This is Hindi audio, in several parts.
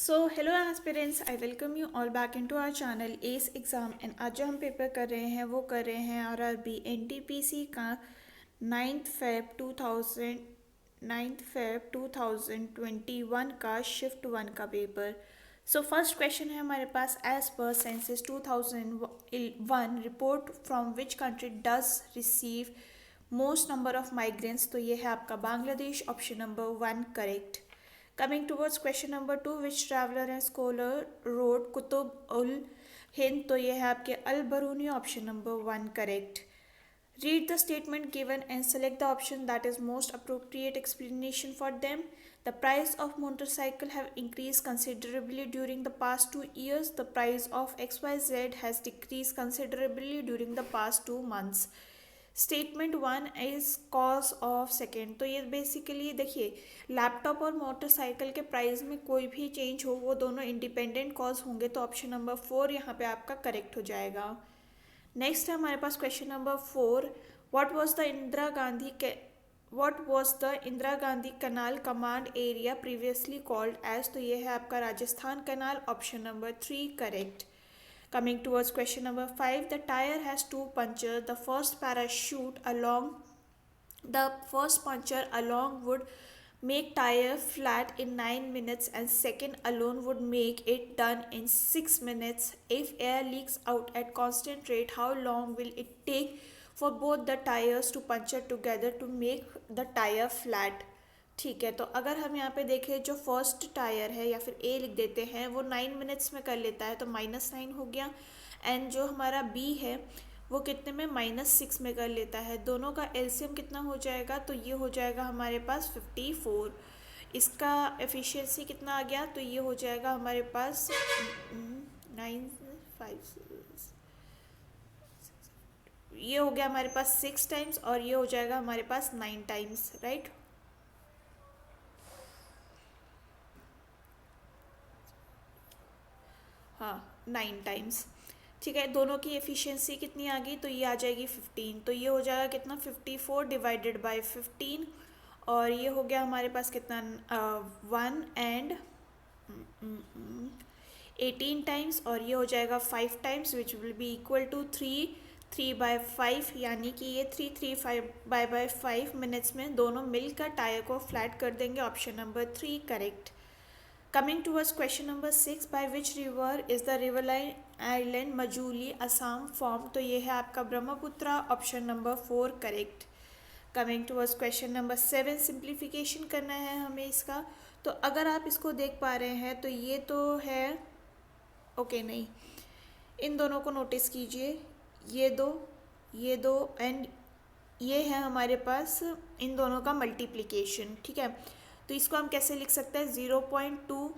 Hello aspirants, I welcome you all back into our channel S exam. And आज जो हम पेपर कर रहे हैं वो कर रहे हैं आरआरबी एनटीपीसी का 9 फेब 2021 का शिफ्ट 1 का पेपर। फर्स्ट क्वेश्चन है हमारे पास, as per census 2001 report from which country does receive most number of migrants. तो ये है आपका Bangladesh, option number 1 correct. Coming towards question number 2, which traveler and scholar wrote Kutub ul Hind? तो ये है आपके Al Biruni, option number 1 correct. Read the statement given and select the option that is most appropriate explanation for them. The price of motorcycle have increased considerably during the past 2 years. The price of XYZ has decreased considerably during the past 2 months. Statement 1 is cause of second. तो ये बेसिकली देखिए, लैपटॉप और मोटरसाइकिल के प्राइस में कोई भी चेंज हो वो दोनों इंडिपेंडेंट कॉज होंगे, तो ऑप्शन नंबर 4 यहाँ पे आपका करेक्ट हो जाएगा। नेक्स्ट है हमारे पास question number 4, what was the Indira Gandhi canal command area previously called as? तो ये है आपका Rajasthan canal, option number 3 correct. Coming towards question number 5, the tire has 2 punctures. The first puncture along would make tire flat in 9 minutes and second alone would make it done in 6 minutes. If air leaks out at constant rate, how long will it take for both the tires to puncture together to make the tire flat? ठीक है, तो अगर हम यहाँ पे देखें, जो फर्स्ट टायर है या फिर ए लिख देते हैं, वो 9 मिनट्स में कर लेता है, तो -9 हो गया। एंड जो हमारा बी है वो कितने में, -6 में कर लेता है। दोनों का एलसीएम कितना हो जाएगा? तो ये हो जाएगा हमारे पास 54। इसका एफिशिएंसी कितना आ गया? तो ये हो जाएगा हमारे पास 9 5, ये हो गया हमारे पास 6 टाइम्स और ये हो जाएगा हमारे पास 9 टाइम्स, राइट। हाँ, 9 टाइम्स। ठीक है, दोनों की एफिशिएंसी कितनी आ गई? तो ये आ जाएगी 15। तो ये हो जाएगा कितना, 54 डिवाइडेड बाय 15, और ये हो गया हमारे पास कितना, 1 एंड 18 टाइम्स, और ये हो जाएगा 5 times which will be equal to 3/5, यानी कि ये 3/5 मिनट्स में दोनों मिलकर टायर को फ्लैट कर देंगे, option number 3 correct. Coming towards question number 6, by which river is the riverine island Majuli, Assam formed? तो ये है आपका Brahmaputra, option number 4 correct. Coming towards question number 7, simplification करना है हमें इसका। तो अगर आप इसको देख पा रहे हैं तो ये तो है, ओके नहीं, इन दोनों को नोटिस कीजिए, ये दो एंड ये है हमारे पास इन दोनों का मल्टीप्लिकेशन। ठीक है, तो इसको हम कैसे लिख सकते हैं, 0.2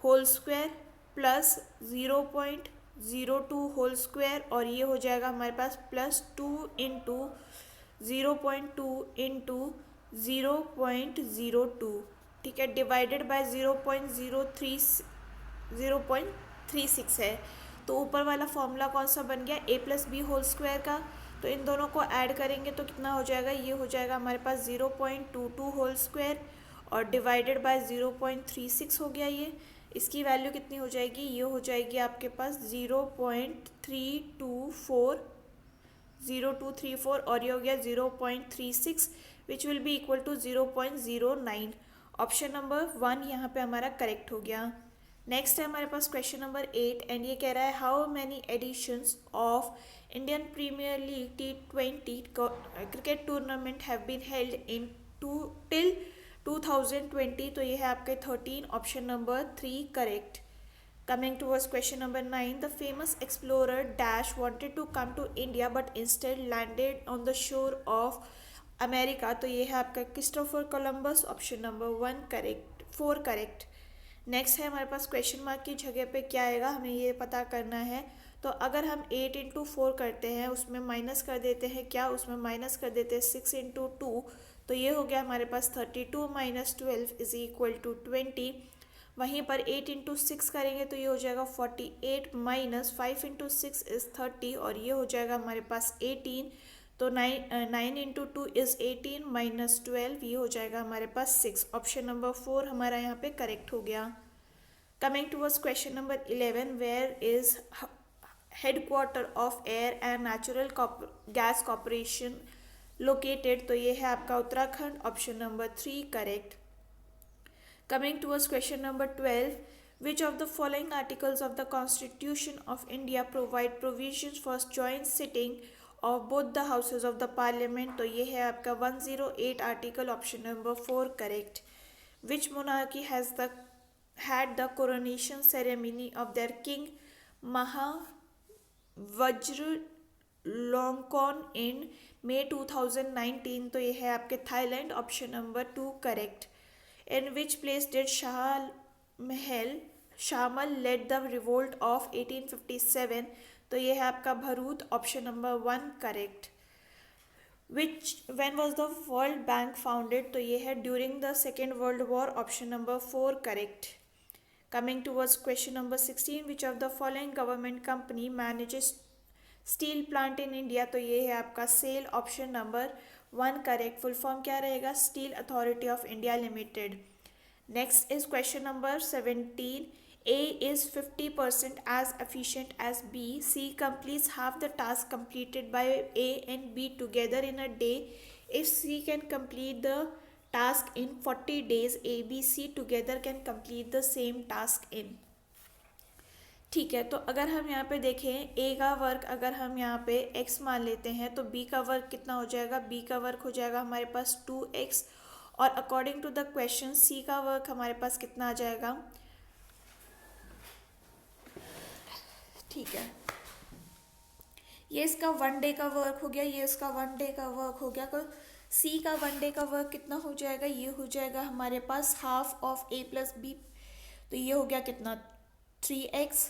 whole square plus 0.02 whole square, और ये हो जाएगा हमारे पास +2 इंटू 0.2 इंटू 0.02। ठीक है, डिवाइडेड बाय 0.36 है। तो ऊपर वाला फॉर्मूला कौन सा बन गया, a+b होल स्क्वायर का। तो इन दोनों को ऐड करेंगे तो कितना हो जाएगा, ये हो जाएगा हमारे पास 0.22 होल स्क्वायर और डिवाइडेड बाय 0.36 हो गया। ये इसकी वैल्यू कितनी हो जाएगी, ये हो जाएगी आपके पास 0.0234 और ये हो गया 0.36 which will be equal to 0.09। Option number 1 यहाँ पे हमारा करेक्ट हो गया। नेक्स्ट है हमारे पास क्वेश्चन नंबर 8 एंड ये कह रहा है, how many editions of Indian Premier League T20 cricket tournament have been held in till 2020? तो ये है आपके 13, option number 3 correct. Coming towards question number 9, the famous explorer Dash wanted to come to India but instead landed on the shore of America? तो ये है आपका Christopher Columbus, option number 4 correct. Next है हमारे पास क्वेश्चन मार्क की जगह पे क्या आएगा, हमें ये पता करना है। तो अगर हम 8 इंटू 4 करते हैं, उसमें माइनस कर देते हैं क्या, उसमें माइनस कर देते हैं 6 इंटू 2, तो ये हो गया हमारे पास 32 - 12 इज इक्वल टू 20। वहीं पर 8 इंटू 6 करेंगे तो ये हो जाएगा 48 - 5 इंटू 6 इज़ 30 और ये हो जाएगा हमारे पास 18। तो 9 इंटू 2 इज़ 18 - 12, ये हो जाएगा हमारे पास 6। ऑप्शन नंबर 4 हमारा यहाँ पे करेक्ट हो गया। Coming towards question number 11, where is headquarter of Air and Natural Gas Corporation located? तो ये है आपका Uttarakhand, option number 3 correct. Coming towards question number 12, which of the following articles of the Constitution of India provide provisions for joint sitting of both the houses of the Parliament? तो ये है आपका 108 article, option number 4 correct. Which monarchy has had the coronation ceremony of their king Vajralongkorn in May 2019? तो ये है आपके Thailand, option number 2 correct. In which place did Shamal led the revolt of 1857? तो ये है आपका Bharuch, option number 1 correct. When was the World Bank founded? तो ये है during the Second World War, option number 4 correct. Coming towards question number 16, which of the following government company manages steel plant in India? तो ये है आपका SAIL, option number 1 correct. Full form क्या रहेगा? Steel authority of India limited. Next is question number 17. A is 50% as efficient as B. C completes half the task completed by A and B together in a day. If C can complete the task in 40 days, A, B, C together can complete the same task in. ठीक है, तो अगर हम यहाँ पे देखें A का वर्क अगर हम यहाँ पे X मान लेते हैं तो B का वर्क कितना हो जाएगा? B का वर्क हो जाएगा हमारे पास 2x, और according to the question C का वर्क हमारे पास कितना आ जाएगा? ठीक है, ये इसका 1 डे का वर्क हो गया, ये इसका 1 डे का वर्क हो गया. तो C का 1 डे का वर्क कितना हो जाएगा? ये हो जाएगा हमारे पास half of A plus B. तो ये हो गया कितना? 3x.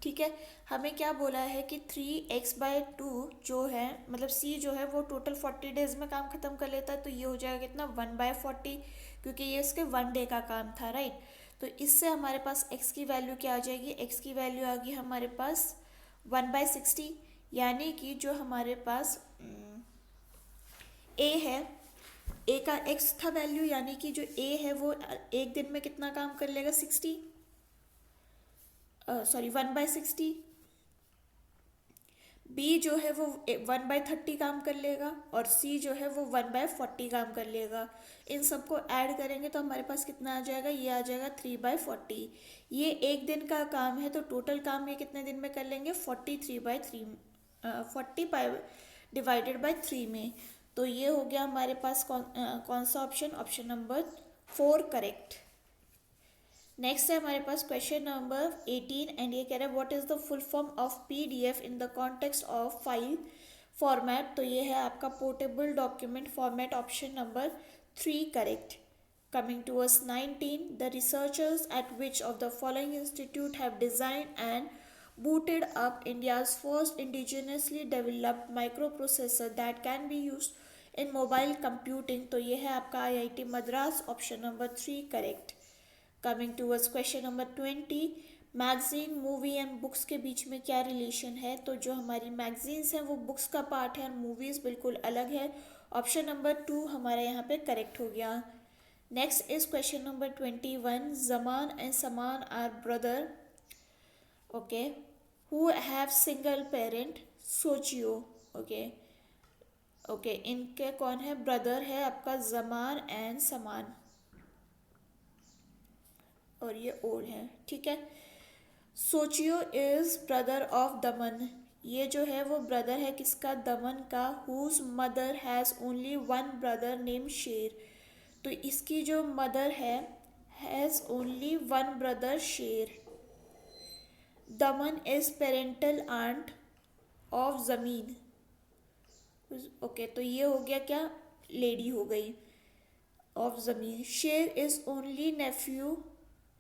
ठीक है, हमें क्या बोला है कि 3x/2 जो है मतलब C जो है वो टोटल 40 डेज में काम खत्म कर लेता है. तो ये हो जाएगा कितना? 1/40, क्योंकि ये इसके 1 डे का काम था, राइट. तो इससे हमारे पास x की वैल्यू क्या आ जाएगी? x की वैल्यू आ गई हमारे पास 1/60, यानी कि जो हमारे पास A है, A का x था वैल्यू, यानी कि जो A है वो एक दिन में कितना काम कर लेगा? 1/60. B जो है वो 1/30 काम कर लेगा, और C जो है वो 1/40 काम कर लेगा. इन सबको ऐड करेंगे तो हमारे पास कितना आ जाएगा? ये आ जाएगा 3/40. ये एक दिन का काम है, तो टोटल काम ये कितने दिन में कर लेंगे? 40 डिवाइडेड बाय 3 में. तो ये हो गया हमारे पास कौन सा option? Option number 4 correct. Next है हमारे पास क्वेश्चन नंबर 18, एंड ये कह रहा है what is the full form of PDF in the context of file format? तो ये है आपका portable document format, option number 3 correct. Coming towards 19, the researchers at which of the following institute have designed and booted up India's first indigenously developed microprocessor that can be used in mobile computing? तो ये है आपका IIT Madras, option number 3 correct. Coming towards question number 20, magazine, movie and books के बीच में क्या रिलेशन है? तो जो हमारी मैगजीन्स हैं वो बुक्स का पार्ट है और मूवीज़ बिल्कुल अलग है. ऑप्शन नंबर 2 हमारा यहाँ पे करेक्ट हो गया. Next is question number 21, Zaman and Saman are brother, okay, who have single parent? सोचियो. ओके, इनके कौन है? ब्रदर है आपका जमान एंड समान, और ये ओल्ड है. ठीक है, सोचियो इज ब्रदर ऑफ दमन. ये जो है वो ब्रदर है किसका? दमन का. Whose mother has only 1 brother name Sher. तो इसकी जो मदर है हैज़ ओनली 1 ब्रदर शेर. दमन इज पेरेंटल आंट ऑफ जमीन. ओके, तो ये हो गया क्या? लेडी हो गई ऑफ जमीन. शेर is only nephew.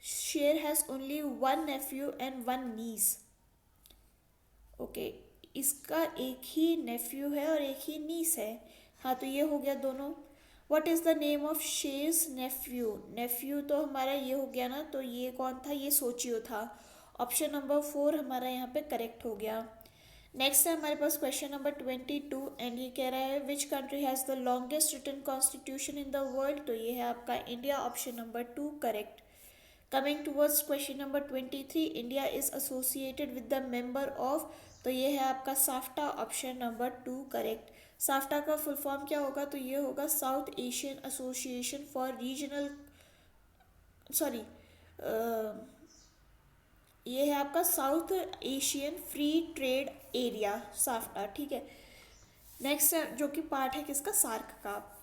Sher has only 1 nephew and 1 niece. Okay, इसका एक ही नेफ्यू है और एक ही नीस है. हाँ, तो ये हो गया दोनों. What is the name of Sher's nephew? Nephew तो हमारा ये हो गया ना, तो ये कौन था? ये सोचियो था. ऑप्शन नंबर 4 हमारा यहाँ पे करेक्ट हो गया. नेक्स्ट है हमारे पास क्वेश्चन नंबर 22, एंड ये कह रहा है which country has the longest written constitution in the world? तो ये है आपका India, option number 2 correct. Coming towards question number 23, India is associated with the member of, तो ये है आपका SAFTA, option number 2 correct. SAFTA का फुल फॉर्म क्या होगा, तो ये होगा South Asian Association for Regional, sorry, ये है आपका South Asian Free Trade Area, SAFTA, ठीक है। नेक्स्ट है जो कि पार्ट है किसका, सार्क का।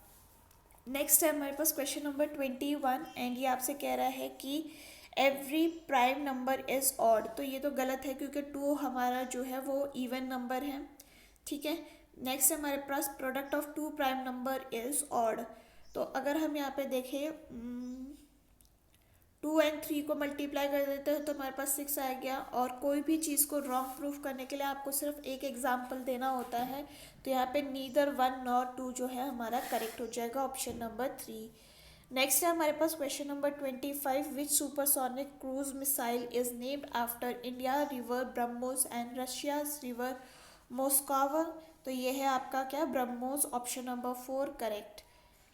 नेक्स्ट है हमारे पास क्वेश्चन नंबर 21 एंड ये आपसे कह रहा है कि every prime number is odd, तो ये तो गलत है क्योंकि 2 हमारा जो है वो इवन नंबर है, ठीक है। नेक्स्ट है हमारे पास product of 2 prime number is odd, तो अगर हम यहाँ पे देखें 2 एंड 3 को मल्टीप्लाई कर देते हैं तो हमारे पास 6 आ गया। और कोई भी चीज़ को रॉन्ग प्रूफ करने के लिए आपको सिर्फ एक एग्जाम्पल देना होता है, तो यहाँ पे नीदर 1 नॉर 2 जो है हमारा करेक्ट हो जाएगा, ऑप्शन नंबर 3। नेक्स्ट है हमारे पास question number 25, which supersonic cruise missile is named after India river BrahMos and Russia's river Moskva, तो ये है आपका क्या, BrahMos, option number 4 correct.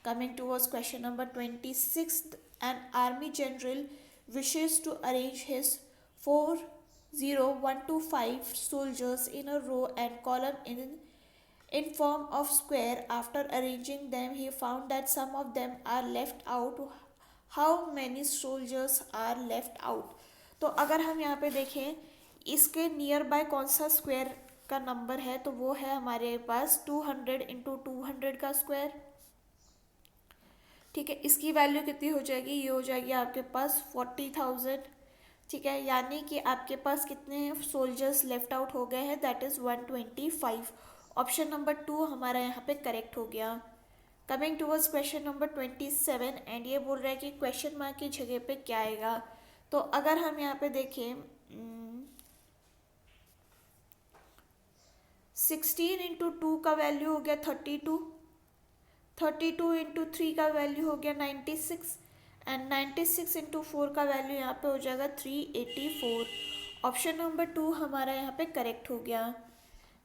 Coming towards question number 26, an army general wishes to arrange his 40125 soldiers in a row and column in form of square. After arranging them, he found that some of them are left out. How many soldiers are left out? तो अगर हम यहाँ पे देखें इसके नियर बाय कौन सा स्क्वायर का नंबर है, तो वो है हमारे पास 200 इंटू 200 का स्क्वायर, ठीक है। इसकी वैल्यू कितनी हो जाएगी, ये हो जाएगी आपके पास 40,000, ठीक है। यानी कि आपके पास कितने सोल्जर्स लेफ्ट आउट हो गए हैं, दैट इज़ 125, ऑप्शन नंबर 2 हमारा यहाँ पे करेक्ट हो गया। Coming towards question number 27 and ये बोल रहा है कि क्वेश्चन मार्क की जगह पे क्या आएगा, तो अगर हम यहाँ पे देखें 16 इंटू 2 का वैल्यू हो गया 32, 32 इंटू 3 का वैल्यू हो गया 96 एंड 96 इंटू 4 का वैल्यू यहाँ पे हो जाएगा 384, ऑप्शन नंबर 2 हमारा यहाँ पे करेक्ट हो गया।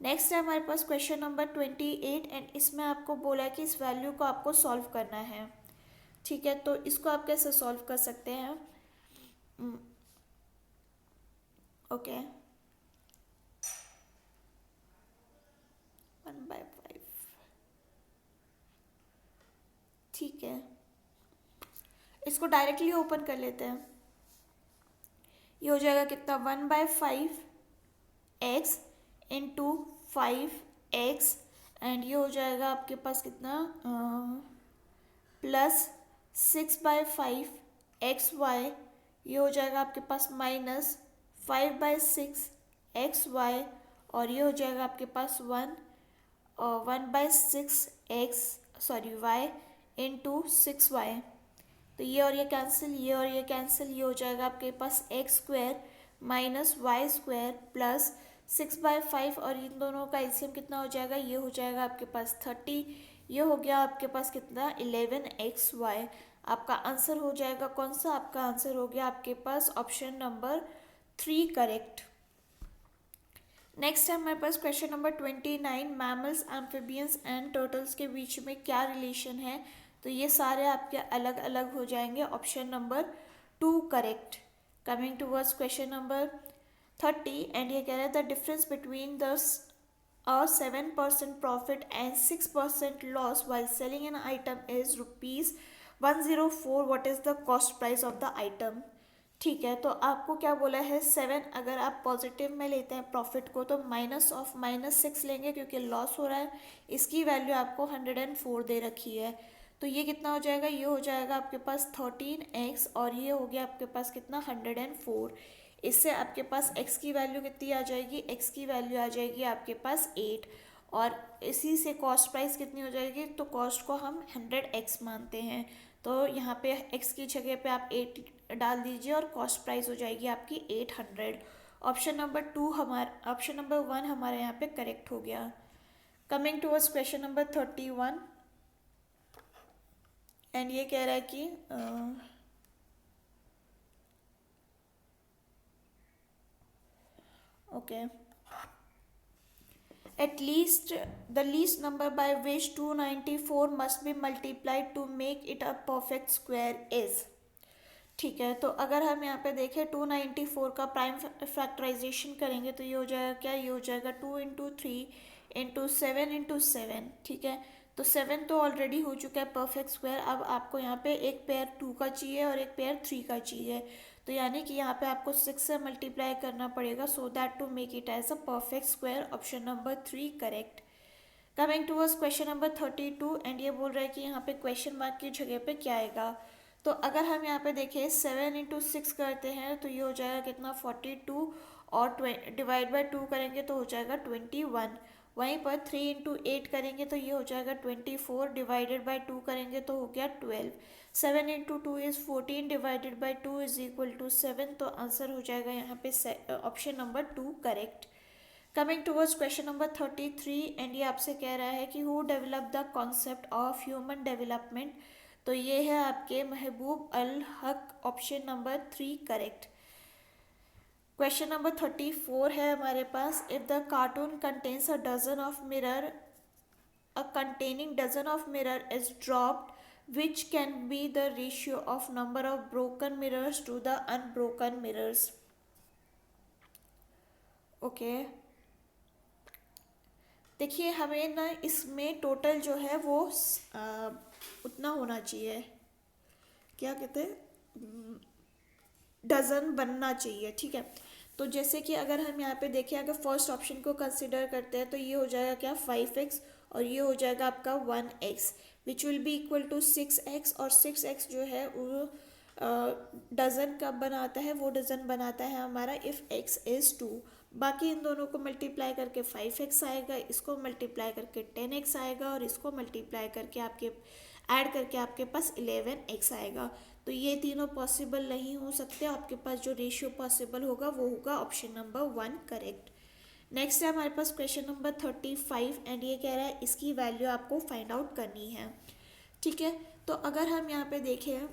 नेक्स्ट है हमारे पास क्वेश्चन नंबर 28 एंड इसमें आपको बोला है कि इस वैल्यू को आपको सॉल्व करना है, ठीक है। तो इसको आप कैसे सॉल्व कर सकते हैं, ओके 1/5, ठीक है। इसको डायरेक्टली ओपन कर लेते हैं, ये हो जाएगा कितना 1/5x इंटू 5x एंड ये हो जाएगा आपके पास कितना प्लस 6/5xy, ये हो जाएगा आपके पास माइनस 5/6xy और ये हो जाएगा आपके पास 1/6y इंटू 6y, तो ये और ये कैंसिल, ये और ये कैंसिल, ये हो जाएगा आपके पास x square minus y square plus 6/5 और इन दोनों का एलसीएम कितना हो जाएगा, ये हो जाएगा आपके पास 30, ये हो गया आपके पास कितना 11xy। आपका आंसर हो जाएगा कौन सा, आपका आंसर हो गया आपके पास ऑप्शन नंबर 3 करेक्ट। नेक्स्ट है हमारे पास question number 29, mammals, amphibians and turtles के बीच में क्या रिलेशन है, तो ये सारे आपके अलग अलग हो जाएंगे, option number 2 correct. Coming towards question number 30 and ये कह रहा है the difference between the 7% profit and 6% loss while selling an item is ₹104, what is the cost price of the item, ठीक है। तो आपको क्या बोला है 7, अगर आप पॉजिटिव में लेते हैं प्रॉफिट को तो -6 लेंगे क्योंकि लॉस हो रहा है, इसकी वैल्यू आपको 104 दे रखी है, तो ये कितना हो जाएगा, ये हो जाएगा आपके पास 13x और ये हो गया आपके पास कितना 104, इससे आपके पास x की वैल्यू कितनी आ जाएगी, x की वैल्यू आ जाएगी आपके पास 8 और इसी से कॉस्ट प्राइस कितनी हो जाएगी, तो कॉस्ट को हम 100x मानते हैं, तो यहाँ पे x की जगह पे आप 8 डाल दीजिए और कॉस्ट प्राइस हो जाएगी आपकी 800, ऑप्शन नंबर 1 हमारे यहाँ पे करेक्ट हो गया। Coming towards question number 31 and ये कह रहा है कि okay at least the least number by which 294 must be multiplied to make it a perfect square is, ठीक है, तो अगर हम यहाँ पे देखें 294 का प्राइम फैक्टराइजेशन करेंगे तो ये हो जाएगा क्या, ये हो जाएगा 2 × 3 × 7 × 7, ठीक है। तो 7 तो ऑलरेडी हो चुका है परफेक्ट स्क्वायर। अब आपको यहाँ पे एक पेयर 2 का चाहिए और एक पेयर 3 का चाहिए, तो यानी कि यहाँ पे आपको 6 से मल्टीप्लाई करना पड़ेगा so that to make it as a perfect square. Option number 3 correct. Coming towards question number 32 and ये बोल रहा है कि यहाँ पे क्वेश्चन मार्क की जगह पे क्या आएगा। तो अगर हम यहाँ पे देखें 7 × 6 करते हैं तो ये हो जाएगा कितना 42, और डिवाइड बाय 2 करेंगे तो हो जाएगा 21। वहीं पर 3 × 8 करेंगे तो ये हो जाएगा 24, डिवाइडेड बाय 2 करेंगे तो हो गया 12। 7 × 2 is 14, divided by 2 is equal to 7। तो आंसर हो जाएगा यहाँ पे option number 2 correct. Coming towards question number 33 and ये आपसे कह रहा है कि who develop the concept of human development. तो ये है आपके Mahbub ul Haq. Option number 3 correct. Question number 34 है हमारे पास, if the carton contains a dozen of mirror, a containing dozen of mirror is dropped, which can be the ratio of number of broken mirrors to the unbroken mirrors. Okay देखिए, हमें ना इसमें टोटल जो है वो उतना होना चाहिए, क्या कहते हैं, डजन बनना चाहिए, ठीक है। तो जैसे कि अगर हम यहाँ पे देखें, अगर फर्स्ट ऑप्शन को कंसिडर करते हैं तो ये हो जाएगा क्या 5x, और ये हो जाएगा आपका 1x, which will be equal to 6x। और 6x जो है वो डज़न कब बनाता है, वो डज़न बनाता है हमारा इफ़ x इज़ 2। बाकी इन दोनों को मल्टीप्लाई करके 5x आएगा, इसको मल्टीप्लाई करके 10x आएगा, और इसको मल्टीप्लाई करके आपके ऐड करके आपके पास 11x आएगा। तो ये तीनों पॉसिबल नहीं हो सकते, आपके पास जो रेशियो पॉसिबल होगा वो होगा ऑप्शन नंबर 1 करेक्ट। नेक्स्ट है हमारे पास क्वेश्चन नंबर 35 एंड ये कह रहा है इसकी वैल्यू आपको फाइंड आउट करनी है, ठीक है। तो अगर हम यहाँ पे देखें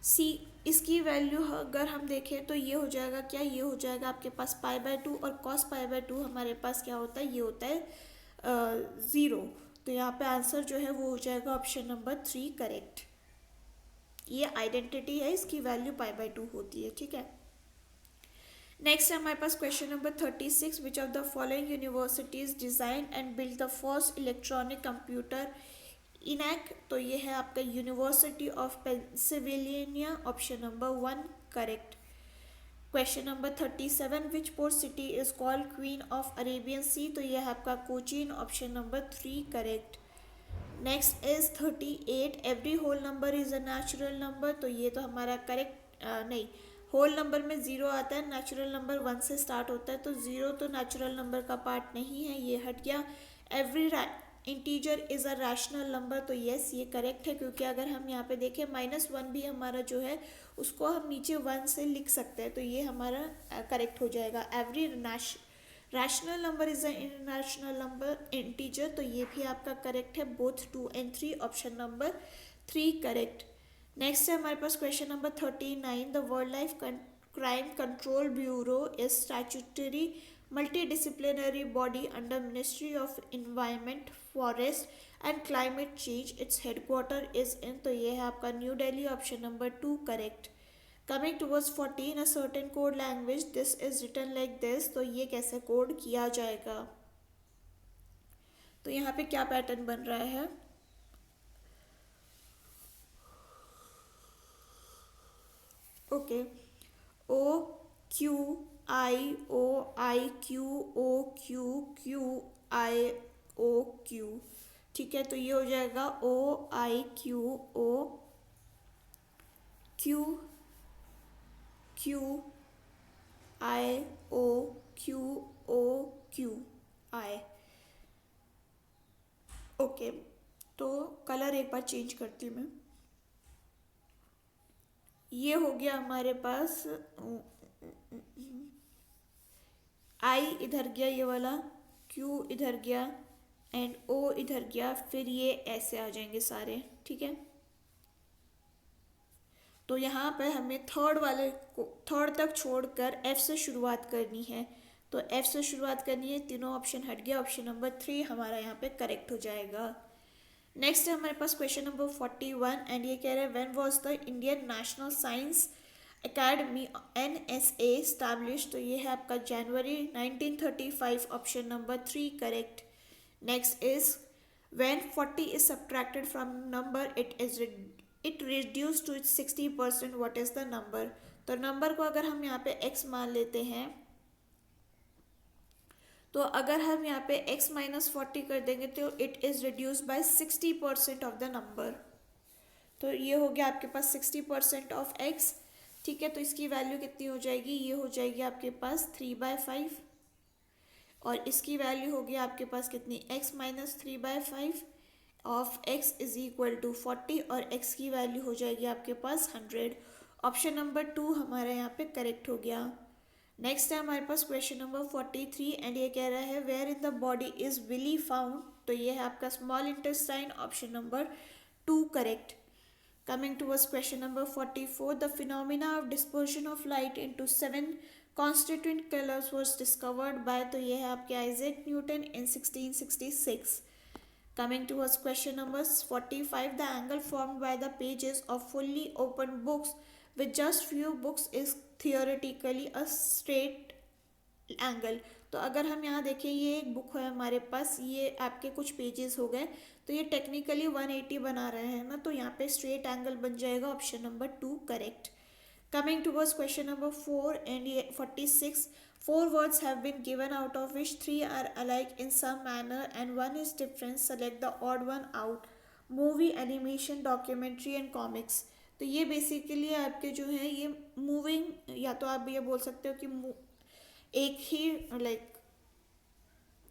सी, इसकी वैल्यू अगर हम देखें तो ये हो जाएगा क्या, ये हो जाएगा आपके पास π/2, और cos π/2 हमारे पास क्या होता है, ये होता है 0। तो यहाँ पे आंसर जो है वो हो जाएगा ऑप्शन नंबर 3 करेक्ट। ये आइडेंटिटी है, इसकी वैल्यू π/2 होती है, ठीक है। नेक्स्ट है हमारे पास question number 36, which of the following universities design and build the first electronic computer ENIAC. तो ये है आपका university of Pennsylvania. Option number 1 correct. Question number 37, which port city is called queen of Arabian sea. तो ये है आपका Cochin. Option number 3 correct. Next is 38, every whole number is a natural number. तो ये तो हमारा करेक्ट नहीं, होल नंबर में 0 आता है, नेचुरल नंबर 1 से स्टार्ट होता है, तो 0 तो नेचुरल नंबर का पार्ट नहीं है, ये हट गया। Every integer is a rational number. तो यस ये करेक्ट है, क्योंकि अगर हम यहाँ पे देखें -1 भी हमारा जो है उसको हम नीचे 1 से लिख सकते हैं, तो ये हमारा करेक्ट हो जाएगा। Every rational number is a irrational number integer. तो ये भी आपका करेक्ट है, both 2 and 3। Option number 3 correct. Next है हमारे पास question number 39, the wild life crime control bureau is statutory multidisciplinary body under Ministry of Environment, Forest and Climate Change. Its headquarter is in, तो ये है आपका new Delhi. Option number 2 correct. Coming towards 14, a certain code language this is written like this। तो ये कैसे कोड किया जाएगा, तो यहाँ पे क्या पैटर्न बन रहा है, ओके OQIOIQOQQIOQ, ठीक है। तो ये हो जाएगा OIQOQQIOQOQI। ओके, तो कलर एक बार चेंज करती हूँ मैं। ये हो गया हमारे पास आई इधर गया, ये वाला क्यू इधर गया एंड ओ इधर गया, फिर ये ऐसे आ जाएंगे सारे, ठीक है। तो यहाँ पे हमें थर्ड तक छोड़कर एफ से शुरुआत करनी है, तो एफ से शुरुआत करनी है। तीनों ऑप्शन हट गया, ऑप्शन नंबर 3 हमारा यहाँ पे करेक्ट हो जाएगा। नेक्स्ट है हमारे पास क्वेश्चन नंबर 41 एंड ये कह रहे हैं when was the Indian national science academy NSA established, तो ये है आपका जनवरी 1935, option number 3 correct. Next is when 40 is subtracted from number it reduced to its 60%, what is the number? तो नंबर को अगर हम यहाँ पे x मान लेते हैं, तो अगर हम यहाँ पे x माइनस 40 कर देंगे तो it is reduce by 60% of the number. तो ये हो गया आपके पास 60% ऑफ x। ठीक है, तो इसकी वैल्यू कितनी हो जाएगी, ये हो जाएगी आपके पास 3/5, और इसकी वैल्यू होगी आपके पास कितनी, x minus 3/5 of x is equal to 40, और x की वैल्यू हो जाएगी आपके पास 100। ऑप्शन नंबर 2 हमारा यहाँ पे करेक्ट हो गया। नेक्स्ट है हमारे पास क्वेश्चन नंबर 43 एंड ये कह रहा है where in the body is villi found, तो ये है आपका small intestine, option number 2 correct. Coming towards question number 44, the phenomena of dispersion of light into 7 constituent colors was discovered by, तो ये है आपके Isaac Newton in 1666। Coming towards question number 45, the angle formed by the pages of fully open books with just few books is theoretically a straight angle। तो अगर हम यहाँ देखें, ये एक बुक है हमारे पास, ये आपके कुछ पेजेस हो गए, तो ये टेक्निकली 180 बना रहे हैं ना, तो यहाँ पे स्ट्रेट एंगल बन जाएगा, option number 2 correct. Coming towards question number 4 and ये 46, 4 words have been given out of which 3 are alike in some manner and 1 is different, select the odd one out, movie, animation, documentary and comics. तो ये बेसिकली आपके जो है ये मूविंग, या तो आप ये बोल सकते हो कि एक ही लाइक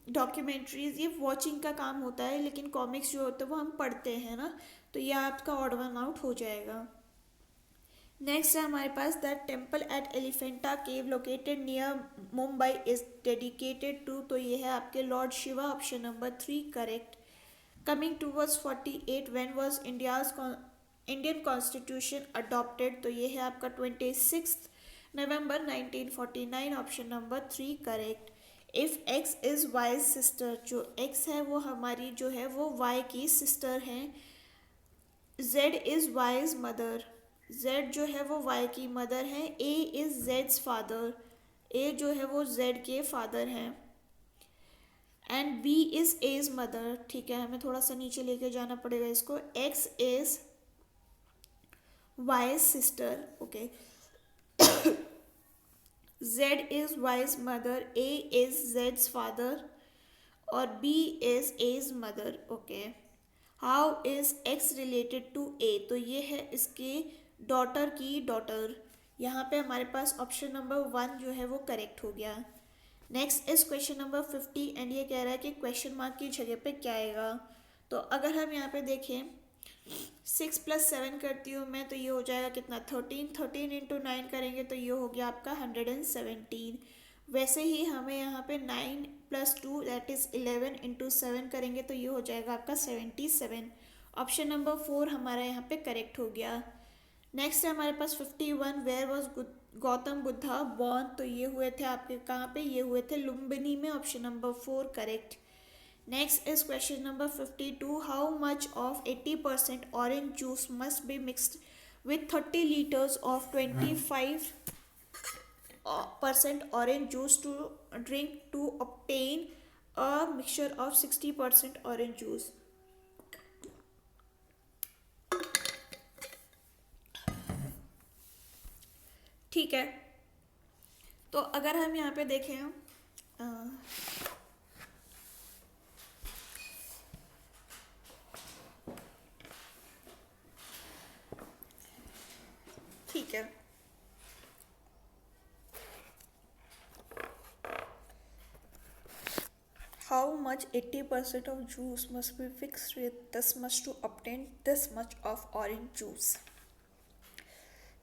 डॉक्यूमेंट्रीज ये वॉचिंग का काम होता है, लेकिन कॉमिक्स जो होता है वो हम पढ़ते हैं ना, तो ये आपका ऑड वन आउट हो जाएगा। नेक्स्ट है हमारे पास the temple at Elephanta cave located near Mumbai is dedicated to, तो ये है आपके lord Shiva, option number 3 correct. Coming towards 48, when was Indian constitution adopted, तो ये है आपका 26 November 1949, option number 3 correct. If x is y sister, जो x है वो हमारी जो है वो y की सिस्टर है। z is y's mother, z जो है वो y की मदर है। a is z's father, a जो है वो z के फादर हैं। And b is a's mother. ठीक है, हमें थोड़ा सा नीचे लेके जाना पड़ेगा इसको। x is y's sister, okay. Z is Y's mother, A is Z's father, और B is A's mother, okay. How is X related to A? तो ये है इसके डॉटर की डॉटर। यहाँ पे हमारे पास ऑप्शन नंबर 1 जो है वो करेक्ट हो गया। Next is question number 50 and ये कह रहा है कि क्वेश्चन मार्क की जगह पे क्या आएगा। तो अगर हम यहाँ पे देखें 6 + 7 करती हूँ मैं, तो ये हो जाएगा कितना 13, 13 × 9 करेंगे तो ये हो गया आपका 117। वैसे ही हमें यहाँ पे 9 + 2 दैट इज़ 11 × 7 करेंगे तो ये हो जाएगा आपका 77। ऑप्शन नंबर 4 हमारा यहाँ पे करेक्ट हो गया। नेक्स्ट है हमारे पास 51, where was Gautam Buddha born, तो ये हुए थे आपके कहाँ पे, ये हुए थे लुम्बिनी में, option number 4 correct. Next is question number 52. How much of 80% orange juice must be mixed with 30 liters of 25% orange juice to drink to obtain a mixture of 60% orange juice? ठीक है, तो अगर हम यहाँ पे देखें ठीक है, how much 80% of juice must be fixed with this much to obtain this much of orange juice।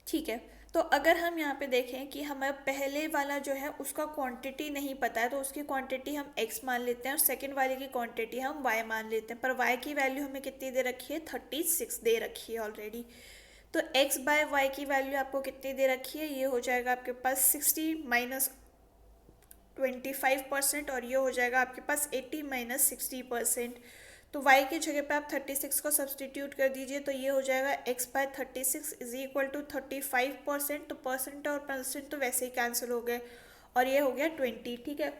ठीक है, तो अगर हम यहाँ पे देखें कि हमें पहले वाला जो है उसका क्वांटिटी नहीं पता है, तो उसकी क्वांटिटी हम x मान लेते हैं और सेकंड वाले की क्वांटिटी हम y मान लेते हैं, पर y की वैल्यू हमें कितनी दे रखी है, 36 दे रखी है ऑलरेडी। तो x/y की वैल्यू आपको कितनी दे रखी है, ये हो जाएगा आपके पास 60 - 25%, और ये हो जाएगा आपके पास 80 - 60%। तो y की जगह पे आप 36 को सब्सटीट्यूट कर दीजिए, तो ये हो जाएगा x/36 इज इक्वल टू 35%। तो परसेंट और परसेंट तो वैसे ही कैंसिल हो गए और ये हो गया 20। ठीक है,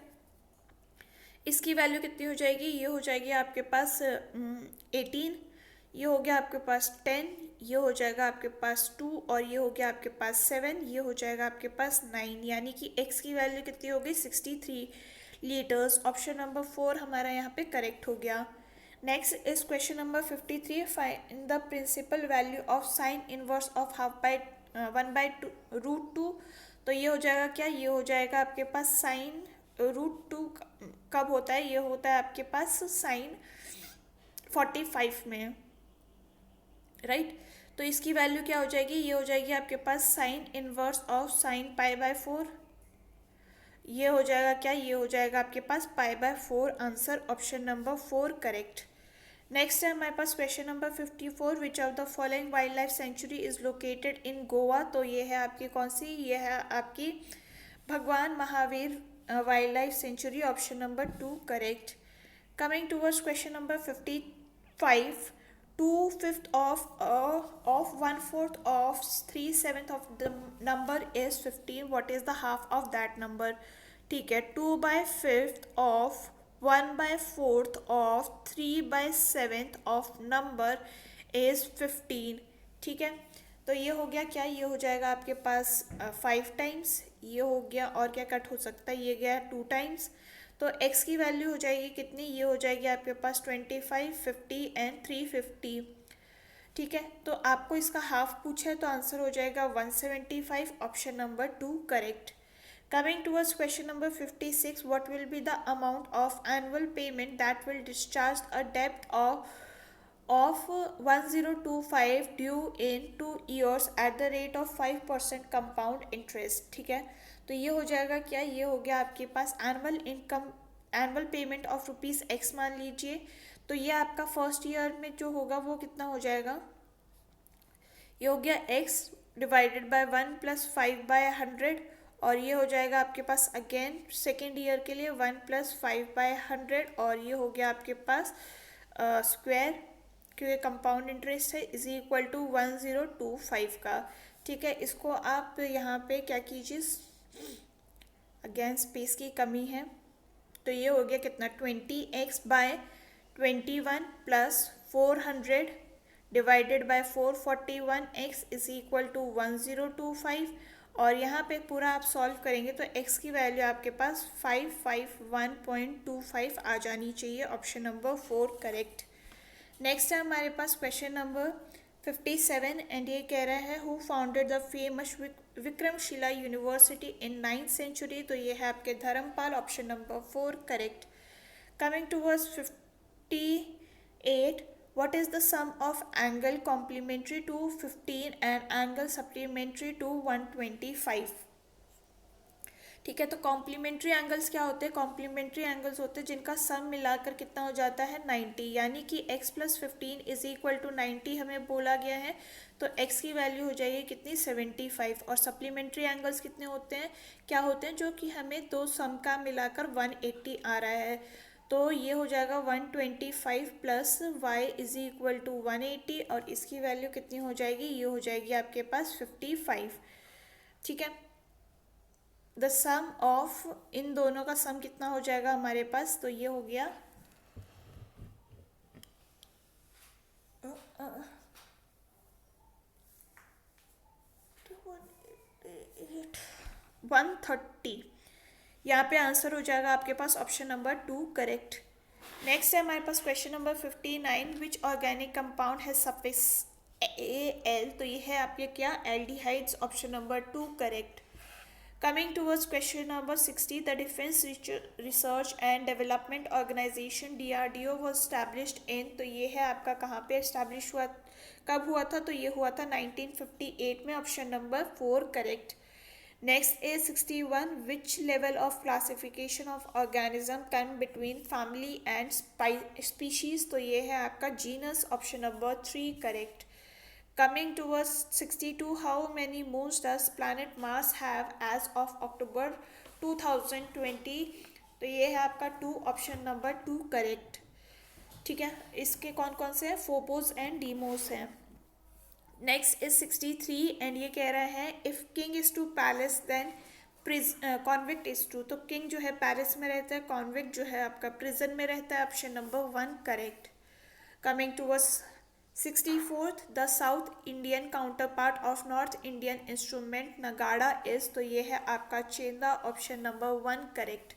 इसकी वैल्यू कितनी हो जाएगी, ये हो जाएगी आपके पास 18, ये हो गया आपके पास 10, ये हो जाएगा आपके पास 2 और ये हो गया आपके पास 7, ये हो जाएगा आपके पास 9, यानी कि x की वैल्यू कितनी हो गई 63 लीटर्स। ऑप्शन नंबर 4 हमारा यहाँ पे करेक्ट हो गया। Next is question number 53, find the principal value of sine inverse of ½ तो ये हो जाएगा क्या, ये हो जाएगा आपके पास साइन √2 कब होता है, ये होता है आपके पास साइन 45 में, राइट। तो इसकी वैल्यू क्या हो जाएगी, ये हो जाएगी आपके पास साइन इनवर्स ऑफ साइन π/4, ये हो जाएगा क्या, ये हो जाएगा आपके पास π/4। Answer option number 4 correct. Next है हमारे पास question number 54, which of the following wild life sanctuary is located in Goa. तो ये है आपकी कौन सी, ये है आपकी भगवान Mahavir wild life century. Option number 2 correct. Coming towards question number 55, 2/5 of 1/4 of 3/7 of the number is 15. What is the half of that number? ठीक है, 2/5 of 1/4 of 3/7 of number is 15। ठीक है, तो ये हो गया क्या, ये हो जाएगा आपके पास 5 टाइम्स, ये हो गया और क्या कट हो सकता है, ये गया 2 टाइम्स। तो x की वैल्यू हो जाएगी कितनी, ये हो जाएगी आपके पास 25, 50 एंड 350। ठीक है, तो आपको इसका हाफ पूछा है तो आंसर हो जाएगा 175। Option number 2 correct. Coming towards question number 56, what will be the amount of annual payment that will discharge a डेब्ट of 1025 due in 2 years at the rate of 5% compound interest। ठीक है, तो ये हो जाएगा क्या, ये हो गया आपके पास एनुअल पेमेंट ऑफ ₹X मान लीजिए। तो ये आपका फर्स्ट ईयर में जो होगा वो कितना हो जाएगा, ये हो गया x डिवाइडेड बाय 1 + 5/100 और ये हो जाएगा आपके पास अगेन सेकेंड ईयर के लिए 1 + 5/100 और ये हो गया आपके पास स्क्वायर, क्योंकि कंपाउंड इंटरेस्ट है, इज इक्वल टू 1025 का। ठीक है, इसको आप यहाँ पे क्या कीजिए, अगेन स्पेस की कमी है, तो ये हो गया कितना 20x/21 + 400 divided by 441x is equal to 1025 और यहाँ पे पूरा आप सॉल्व करेंगे तो x की वैल्यू आपके पास 551.25 आ जानी चाहिए। Option number 4 correct. नेक्स्ट है हमारे पास क्वेश्चन नंबर 57 एंड ये कह रहा है who founded the famous Vikramshila University in 9th century. तो ये है आपके Dharmapal. Option number 4 correct. Coming towards 58, what is the sum of angle complementary to 15 and angle supplementary to 125? ठीक है, तो कॉम्प्लीमेंट्री एंगल्स क्या होते हैं, कॉम्प्लीमेंट्री एंगल्स होते हैं जिनका सम मिलाकर कितना हो जाता है 90, यानी कि x + 15 इज इक्वल टू 90 हमें बोला गया है, तो x की वैल्यू हो जाएगी कितनी 75। और सप्लीमेंट्री एंगल्स कितने होते हैं, क्या होते हैं, जो कि हमें दो सम का मिलाकर 180 आ रहा है, तो ये हो जाएगा 125 + y इज इक्वल टू 180 और इसकी वैल्यू कितनी हो जाएगी, ये हो जाएगी आपके पास 55। ठीक है, द सम ऑफ इन दोनों का सम कितना हो जाएगा हमारे पास, तो ये हो गया 130। यहाँ पे आंसर हो जाएगा आपके पास ऑप्शन नंबर 2 करेक्ट। नेक्स्ट है हमारे पास क्वेश्चन नंबर 59, विच ऑर्गेनिक कंपाउंड है सफिक्स Al। तो ये है आपके क्या aldehydes. Option number 2 correct. Coming towards question number 60, the Defense Research and Development Organization DRDO was established in। तो ये है आपका कहाँ पे एस्टैब्लिश हुआ, कब हुआ था, तो ये हुआ था 1958 में। Option number 4 correct. Next is 61, which level of classification of organism come between family and species। तो ये है आपका genus. Option number 3 correct. Coming towards 62, how many moons does planet Mars have as of October 2020? तो ये है आपका 2। Option number 2 correct. ठीक है, इसके कौन कौन से हैं, फोपोज एंड डीमोस हैं। नेक्स्ट इज 63 एंड ये कह रहा है if king is to palace then convict is to. तो किंग जो है पैलेस में रहता है, कॉन्विक्ट जो है आपका प्रिजन में रहता है। Option number 1 correct. Coming towards 64th the south Indian counter part of north Indian instrument nagada is. तो ये है आपका chenda. Option number 1 correct.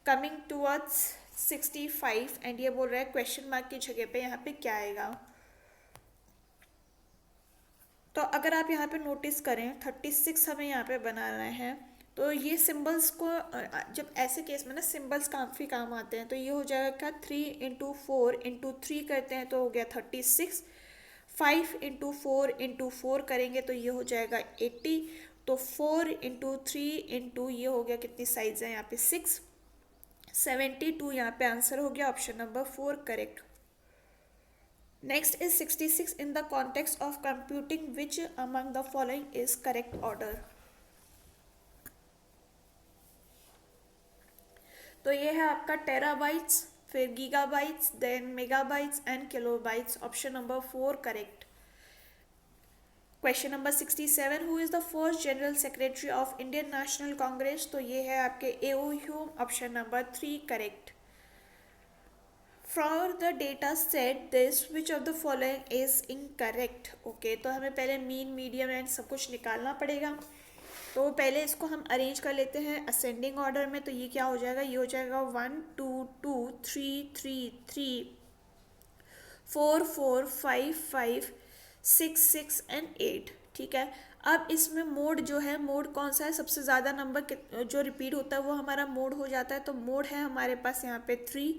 Coming towards 65 and ये बोल रहा है क्वेश्चन मार्क की जगह पे यहाँ पे क्या आएगा। तो अगर आप यहाँ पे नोटिस करें 36 हमें यहाँ पे बनाना है। तो ये सिंबल्स को जब ऐसे केस में ना सिंबल्स काफ़ी काम आते हैं। तो ये हो जाएगा क्या, 3 × 4 × 3 करते हैं तो हो गया 36। 5 × 4 × 4 करेंगे तो ये हो जाएगा 80। तो 4 × 3 ये हो गया, कितनी साइज है यहाँ पे 6, 72 यहाँ पे आंसर हो गया। Option number 4 correct. Next is 66 in the context of computing which among the following is correct order। तो ये है आपका टेराबाइट्स, फिर gigabytes, then megabytes and kilobytes. Option number 4 correct. Question number 67 who is the first general secretary of Indian National Congress. तो ये है आपके A.O. Hume. Option number 3 correct. For the data set this which of the following is incorrect। Okay, तो हमें पहले मीन, मीडियम एंड सब कुछ निकालना पड़ेगा। तो पहले इसको हम अरेंज कर लेते हैं असेंडिंग ऑर्डर में। तो ये क्या हो जाएगा, ये हो जाएगा 1 2 2 3 3 3 4 4 5 5 6 6 एंड 8। ठीक है, अब इसमें मोड जो है, मोड कौन सा है, सबसे ज़्यादा नंबर जो रिपीट होता है वो हमारा मोड हो जाता है। तो मोड है हमारे पास यहाँ पे 3।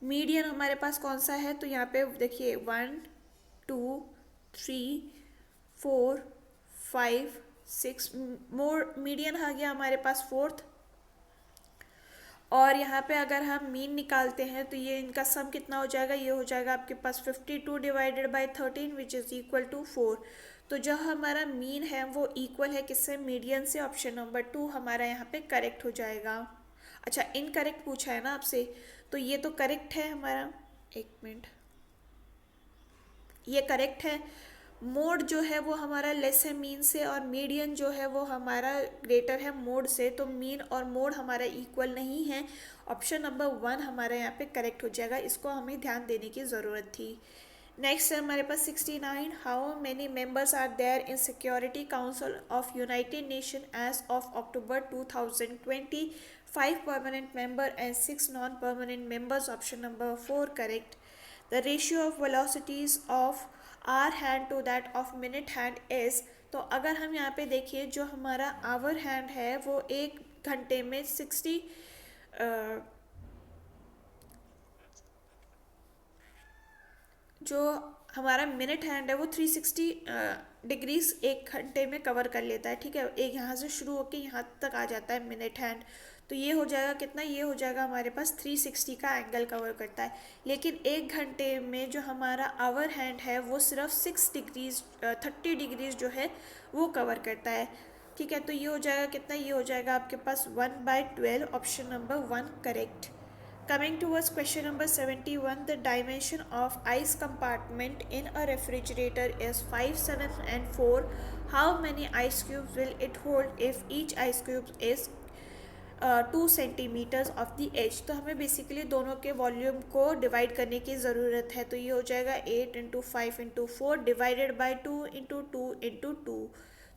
मीडियन हमारे पास कौन सा है, तो यहाँ पे देखिए 1 2 3 4 5 6 मोड मीडियन आ गया हमारे पास 4th। और यहाँ पे अगर हम मीन निकालते हैं तो ये इनका सम कितना हो जाएगा, ये हो जाएगा आपके पास 52 divided by 13 which is equal to 4। तो जो हमारा मीन है वो इक्वल है किससे, मीडियन से। ऑप्शन नंबर 2 हमारा यहाँ पे करेक्ट हो जाएगा। अच्छा, इनकरेक्ट पूछा है ना आपसे, तो ये तो करेक्ट है हमारा, एक मिनट, ये करेक्ट है। मोड जो है वो हमारा लेस है मीन से, और मीडियन जो है वो हमारा ग्रेटर है मोड से। तो मीन और मोड हमारा इक्वल नहीं है। ऑप्शन नंबर 1 हमारा यहाँ पे करेक्ट हो जाएगा। इसको हमें ध्यान देने की ज़रूरत थी। नेक्स्ट है हमारे पास 69 how many members are there in Security Council of United Nation as of October 2020। 5 permanent member and 6 non-permanent members। Option number 4 correct. The ratio of velocities of hour hand to that of minute hand is. तो अगर हम यहाँ पे देखिए जो हमारा आवर हैंड है वो 1 घंटे में 60 जो हमारा मिनट हैंड है वो 360 डिग्रीज 1 घंटे में कवर कर लेता है। ठीक है, एक यहाँ से शुरू होकर यहाँ तक आ जाता है मिनट हैंड। तो ये हो जाएगा कितना, ये हो जाएगा हमारे पास 360 का एंगल कवर करता है। लेकिन 1 घंटे में जो हमारा आवर हैंड है वो सिर्फ 6 डिग्रीज 30 डिग्रीज जो है वो कवर करता है। ठीक है, तो ये हो जाएगा कितना, ये हो जाएगा आपके पास 1/12। Option number 1 correct. Coming towards question number 71, the dimension of ice compartment in a refrigerator is 5, 7 and 4. How many ice cubes will it hold if each ice cube is 2 centimeters of the edge। तो हमें बेसिकली दोनों के वॉल्यूम को डिवाइड करने की ज़रूरत है। तो ये हो जाएगा 8 × 5 × 4 डिवाइडेड बाई 2 × 2 × 2।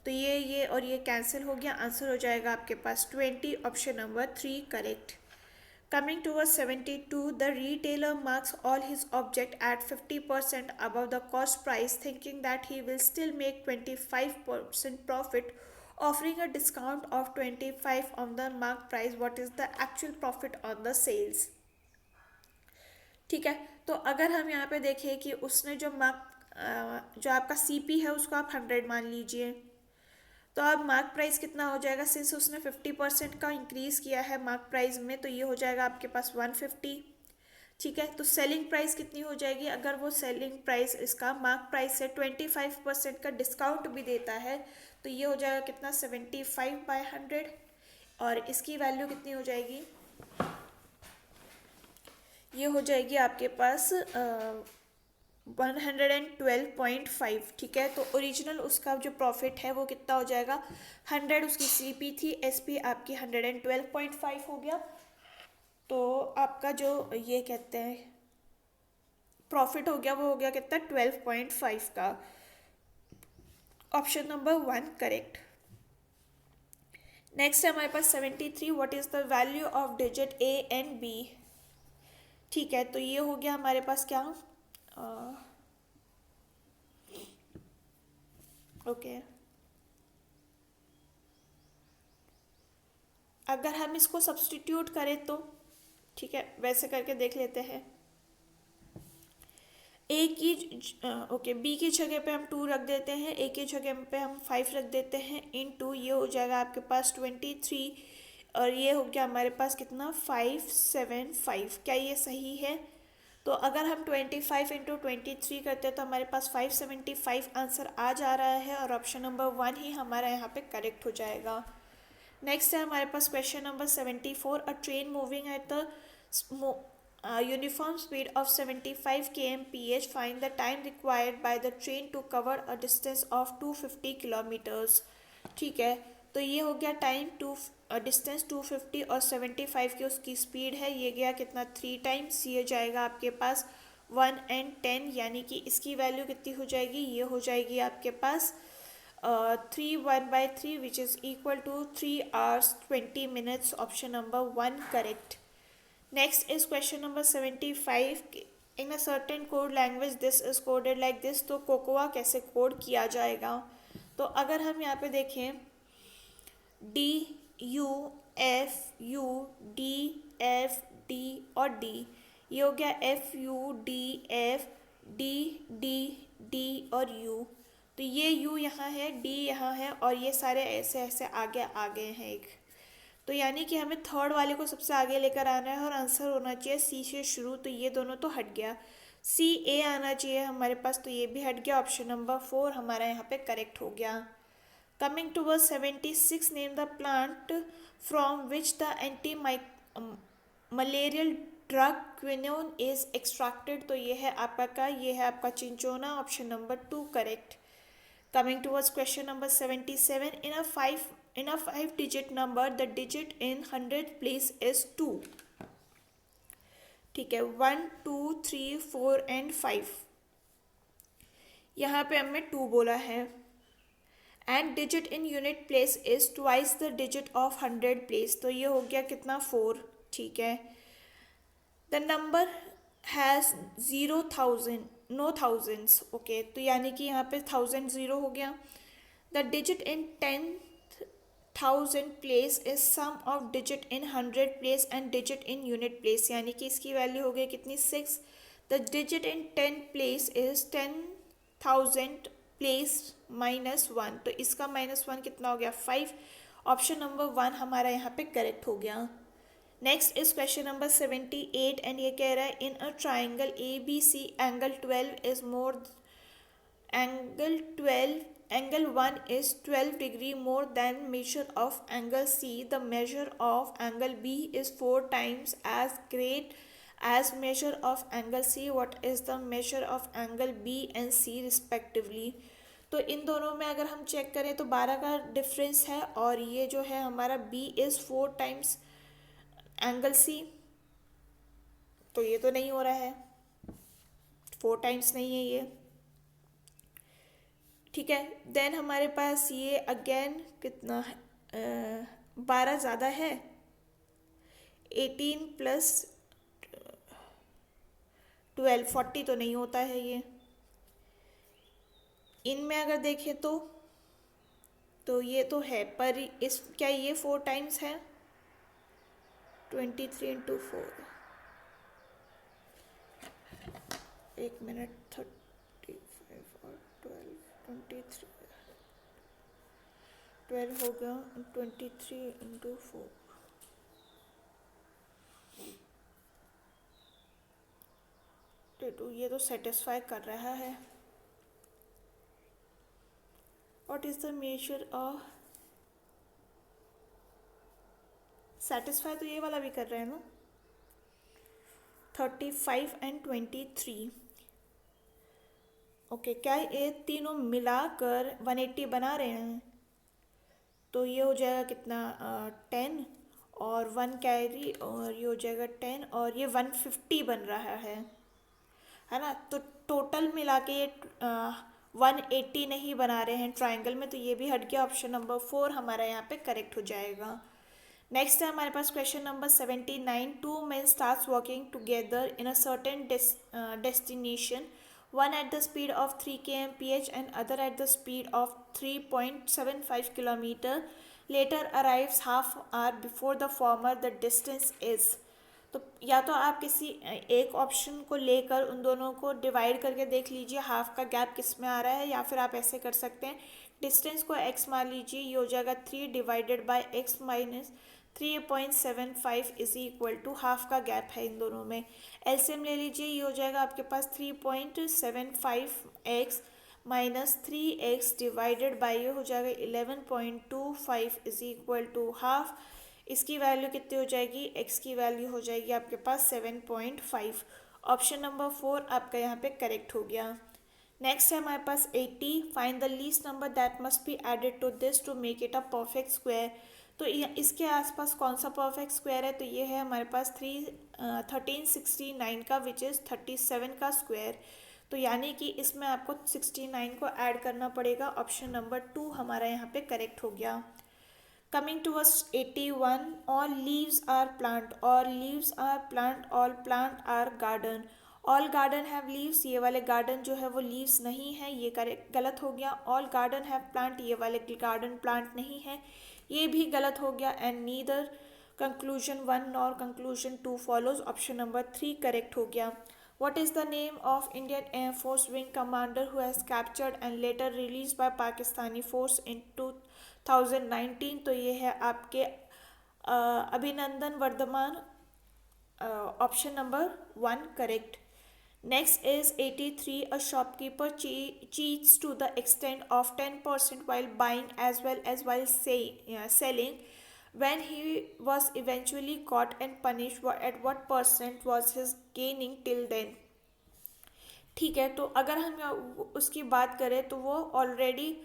तो ये और ये कैंसिल हो गया, आंसर हो जाएगा आपके पास 20। Option number 3 correct. Coming towards 72, the retailer marks all his object at 50% above the cost price, thinking that he will still make 25% profit, offering a discount of 25 on the mark price. What is the actual profit on the sales? ठीक है, तो अगर हम यहाँ पे देखें कि उसने जो जो आपका CP है उसको आप 100 मान लीजिए। तो अब मार्क प्राइस कितना हो जाएगा, सिंस उसने 50% का इंक्रीज़ किया है मार्क प्राइस में, तो ये हो जाएगा आपके पास 150। ठीक है, तो सेलिंग प्राइस कितनी हो जाएगी, अगर वो सेलिंग प्राइस इसका मार्क प्राइस से 25% का डिस्काउंट भी देता है तो ये हो जाएगा कितना 75/100। और इसकी वैल्यू कितनी हो जाएगी, ये हो जाएगी आपके पास 112.5, ठीक है। तो ओरिजिनल उसका जो प्रॉफिट है वो कितना हो जाएगा, 100 उसकी सीपी थी, एसपी आपकी 112.5 हो गया। तो आपका जो ये कहते हैं प्रॉफिट हो गया वो हो गया कितना, 12.5 का। Option number 1 correct. नेक्स्ट है हमारे पास 73, what is the value of digit A and B. ठीक है, तो ये हो गया हमारे पास क्या, ओके अगर हम इसको सब्सटीट्यूट करें तो, ठीक है वैसे करके देख लेते हैं। ए की ओके बी की जगह पे हम 2 रख देते हैं, ए की जगह पे हम 5 रख देते हैं, इन 2 ये हो जाएगा आपके पास 23, और ये हो गया हमारे पास कितना 575। क्या ये सही है? तो अगर हम 25 इंटू 23 करते हैं तो हमारे पास 575 आंसर आ जा रहा है, और ऑप्शन नंबर 1 ही हमारा यहाँ पे करेक्ट हो जाएगा। नेक्स्ट है हमारे पास question number 74, a train moving at the uniform speed of 75 kmph, find the time required by the train to cover a distance of 250 kilometers। ठीक है, तो ये हो गया टाइम डिस्टेंस 250 और 75 की उसकी स्पीड है, ये गया कितना 3 टाइम्स, ये जाएगा आपके पास 1 and 10, यानी कि इसकी वैल्यू कितनी हो जाएगी, ये हो जाएगी आपके पास 3/3 which is equal to 3 hours 20 minutes। Option number 1 correct. Next is question number 75, in a certain code language this is coded like this। तो कोकोआ कैसे कोड किया जाएगा? तो अगर हम यहाँ पे देखें DUFUDFD और D, ये हो गया FUDFDDD और U। तो ये U यहाँ है, D यहाँ है, और ये सारे ऐसे ऐसे आगे आगे हैं एक। तो यानी कि हमें थर्ड वाले को सबसे आगे लेकर आना है और आंसर होना चाहिए सी से शुरू। तो ये दोनों तो हट गया, सी ए आना चाहिए हमारे पास, तो ये भी हट गया। ऑप्शन नंबर 4 हमारा यहाँ पे करेक्ट हो गया। Coming towards 76, name the plant from which the anti malarial drug quinone is extracted. तो ये है आपका ये है आपका cinchona. Option number 2 correct. Coming towards question number 77, in a 5-digit number, the digit in 100 place is 2। ठीक है, 1 2 3 4 and 5, यहाँ पे हमने 2 बोला है, and digit in unit place is twice the digit of 100 place। तो ये हो गया कितना 4, ठीक है। The number has 0,000 no thousands, okay तो यानी कि यहाँ पे 1000 0 हो गया। The digit in 10,000 place is sum of digit in 100 place and digit in unit place, यानी कि इसकी वैल्यू हो गई कितनी 6। The digit in 10 place is 10,000 place -1, तो इसका -1 कितना हो गया 5। ऑप्शन नंबर 1 हमारा यहाँ पे करेक्ट हो गया। Next is question number 78, and ये कह रहा है in a triangle ABC angle 12 is more angle 1 is 12 degree more than measure of angle C। The measure of angle B is 4 times as great as measure of angle C। what is the measure of angle B and C respectively। तो इन दोनों में अगर हम चेक करें तो 12 का डिफरेंस है, और ये जो है हमारा B is 4 times angle C, तो ये तो नहीं हो रहा है, 4 टाइम्स नहीं है ये, ठीक है। देन हमारे पास ये अगेन कितना है, 12 ज़्यादा है, 18 प्लस 12 40 तो नहीं होता है ये। इनमें अगर देखें तो ये तो है, पर इस क्या ये 4 टाइम्स है, 23 इंटू 4, 1 मिनट, 35 और 12 23 12 हो गया, 23 इंटू 4, ये तो सेटिस्फाई कर रहा है। What is the measure of satisfy, तो ये वाला भी कर रहे हैं ना, 35 एंड 23। ओके, क्या ये तीनों मिलाकर 180 बना रहे हैं? तो ये हो जाएगा कितना, 10 और 1 कैरी, और ये हो जाएगा 10 और ये 150 बन रहा है ना। तो टोटल मिला के ये 180 नहीं बना रहे हैं ट्राइंगल में, तो ये भी हट गया। ऑप्शन नंबर 4 हमारा यहाँ पे करेक्ट हो जाएगा। नेक्स्ट है हमारे पास question number 79। Two men starts walking together in a certain destination, one at the speed of 3 kmph and other at the speed of 3.75 kilometer, later arrives half hour before the former, the distance is। तो या तो आप किसी एक ऑप्शन को लेकर उन दोनों को डिवाइड करके देख लीजिए हाफ का गैप किस में आ रहा है, या फिर आप ऐसे कर सकते हैं, डिस्टेंस को x मान लीजिए, ये हो जाएगा 3 divided by x minus 3.75 is equal to half का गैप है इन दोनों में। एलसीएम ले लीजिए, ये हो जाएगा आपके पास 3.75x minus 3x divided by ये हो जाएगा 11.25 इज इक्वल टू हाफ। इसकी वैल्यू कितनी हो जाएगी, x की वैल्यू हो जाएगी आपके पास 7.5। ऑप्शन नंबर 4 आपका यहाँ पे करेक्ट हो गया। नेक्स्ट है हमारे पास 80। Find the least number that must be added to this to make it a perfect square. तो इसके आसपास कौन सा परफेक्ट स्क्वायर है, तो ये है हमारे पास 1369 का, विच इज़ 37 का स्क्वायर। तो यानी कि इसमें आपको 69 को ऐड करना पड़ेगा। ऑप्शन नंबर 2 हमारा यहाँ पे करेक्ट हो गया। Coming towards 81, all leaves are plant, all leaves are plant, all plant are garden, all garden have leaves, ये वाले garden जो है वो leaves नहीं है, ये करेक्ट गलत हो गया। all garden have plant, ये वाले garden plant नहीं है, ये भी गलत हो गया। and neither conclusion 1 nor conclusion 2 follows, option number 3 correct हो गया। What is the name of Indian Air Force wing commander who has captured and later released by Pakistani force in 2019? तो ये है आपके Abhinandan Vardhaman, option number 1 correct. Next is 83. A shopkeeper cheats to the extent of 10% while buying as well as while selling. When he was eventually caught and punished, at what percent was his gaining till then? ठीक है, तो अगर हम उसकी बात करें तो वो ऑलरेडी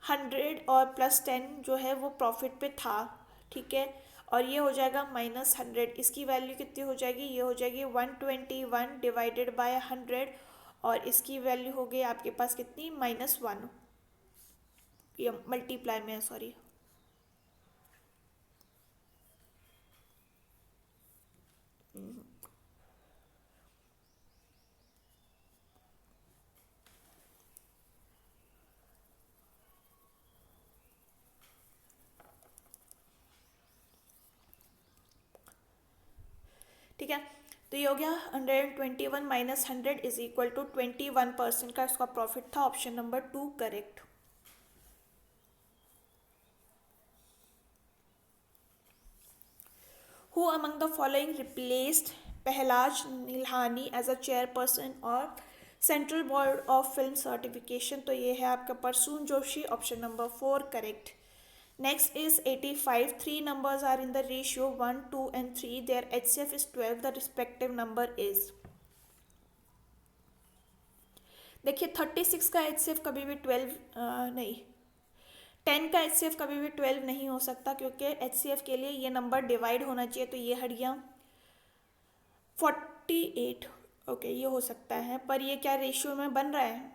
100 और प्लस 10 जो है वो प्रॉफिट पे था, ठीक है, और ये हो जाएगा -100। इसकी वैल्यू कितनी हो जाएगी, ये हो जाएगी 121 डिवाइडेड बाय 100, और इसकी वैल्यू हो गई आपके पास कितनी, -1, ये मल्टीप्लाई में है, सॉरी। ठीक है, तो ये हो गया 121 माइनस 100 इज इक्वल टू 21% का इसका प्रॉफिट था। Option number 2 correct. Who among the following replaced Pahlaj Nihalani as a chairperson और central board of film certification? तो ये है आपका Prasoon Joshi, option number 4 correct. Next is 85. 3 numbers are in the ratio 1, 2 and 3. Their HCF is 12. The respective number is। देखिए 36 का HCF कभी भी 12 नहीं, 10 का HCF कभी भी 12 नहीं हो सकता, क्योंकि HCF के लिए ये नंबर डिवाइड होना चाहिए, तो ये हट गया। 48 ओके ये हो सकता है, पर ये क्या रेशियो में बन रहा है,